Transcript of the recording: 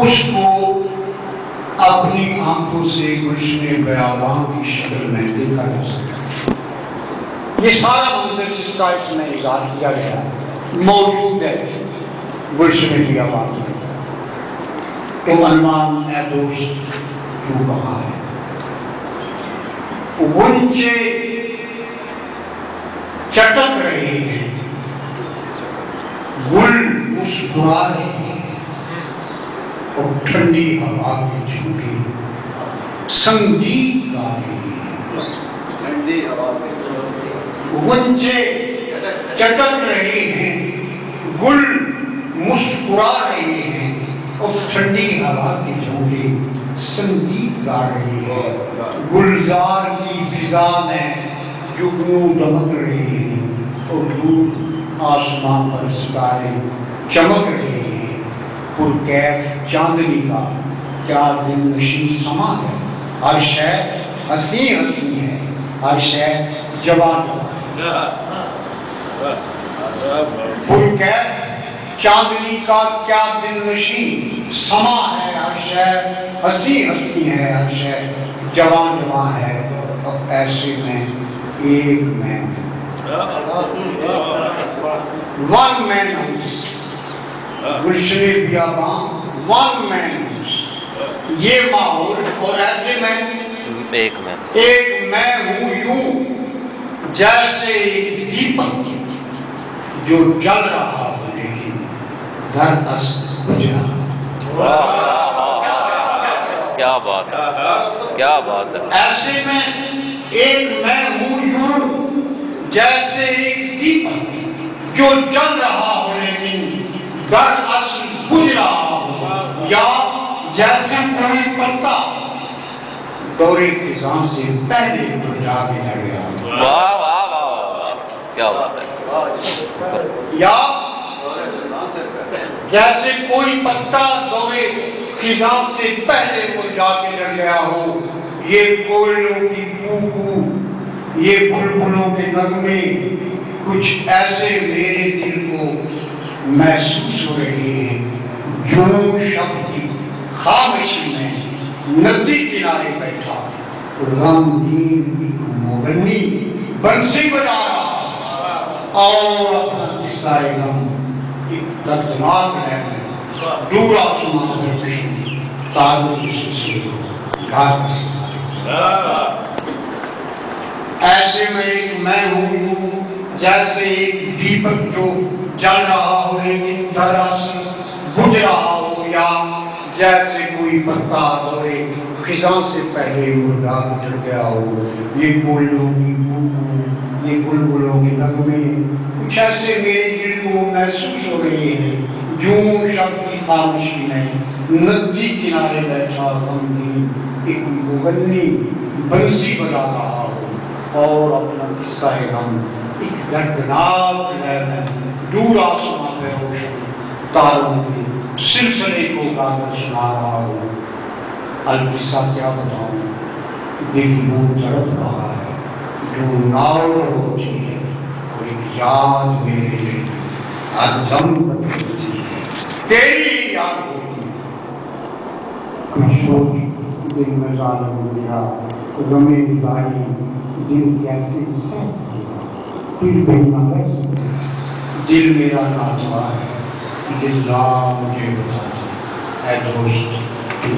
اس کو اپنی آنکھوں سے گلشن بیاباں کی شکل میں دیکھا جا سکتا ہے۔ یہ سارا منظر جس کا اس میں اظہار کیا گیا موجود ہے گلشن بیاباں میں۔ تو عنوان اے دوست کیوں کہا ہے؟ غنچے چٹک رہے ہیں، گل مسکرا رہے ہیں، اور ٹھنڈی ہوا کے جھونکے سنگیت گا رہے ہیں۔ ٹھنڈی ہوا کے جھونکے غنچے چٹک رہے ہیں، گل مسکرا رہے ہیں، اور ٹھنڈی ہوا کے جھونکے سنگیت گا رہے ہیں۔ گلزار کی فضا میں جگنو دمک رہے ہیں، اور دور آسمان پر ستارے چمک رہے ہیں۔ پرکیف چاندنی کا کیا دل نشین سما ہے، ہر شے ہنسی ہنسی ہے، ہر شے جوان ہے۔ پرکیف چاندنی کا کیا دل نشین سما ہے، ہر شے ہنسی ہنسی ہے، ہر شے جوان جوان ہے۔ اور ایسے میں ایک میں ون مین ہاؤس، گلشن بیاباں ون مین ہاؤس، یہ ماحول، اور ایسے میں ایک میں ہوں یوں جیسے ایک دیپک جو جل رہا ہو لیکن در اصل بجھ رہا۔ کیا بات ہے، کیا بات ہے۔ ایسے میں ایک میں ہوں یوں جیسے ایک دیپک جو جل رہا ہو لیکن در اصل بجھ رہا ہو، یا جیسے کوئی پتا دور خزاں سے پہلے تو جا کے جا گیا۔ واہ واہ واہ، کیا بات ہے۔ یا جیسے کوئی پتا دور خزاں سے پہلے تو جا کے جا گیا ہو، یہ کوئلوں کی کوکو، یہ بلبلوں کے نغمے کچھ ایسے میرے دل کو محسوس ہو رہے ہیں، جو شب کی خاموشی میں ندی کنارے بیٹھا غمگین ایک مغنی بنسی بجا رہا، اور اپنا قصہ غم ایک دردناک لہر میں دور آسمان پر کشیدی تاروں کی سلسلے گھاس ستارے۔ ایسے میں ایک میں ہوں جیسے ایک دیپک جو جل رہا ہو لیکن دراصل بجھ رہا ہو، یا جیسے کوئی پتا دورے خزاں سے پہلے مردہ گزر گیا ہو، یہ کوئلوں کی کوکو، یہ بلبلوں کے نغمے کچھ ایسے میرے دل کو محسوس ہو رہے ہیں، جو شب کی خاموشی میں ندی کنارے بیٹھا غمگین ایک مغنی بنسی بجا رہا ہو، اور اپنا قصہ غم ایک دردناک لہر میں دور آسمان پہ روشن تاروں کے سلسلے کو گا کر سنا رہا ہو۔ القصہ کیا بتاؤں، دل یوں تڑپ رہا ہے، جو ناؤ ہوتی ہے، اور ایک یاد میرے دل ہر دم بدلتی ہے، تیری یاد ہوتی ہے۔ کچھ سوچ دل میں ظالم ہو گیا، غمِ جدائی دل کیسے سہتا ہے، دل بھیجنا کیسے، دل میرا ناتوا ہے، دل لا مجھے بتا اے دوست تو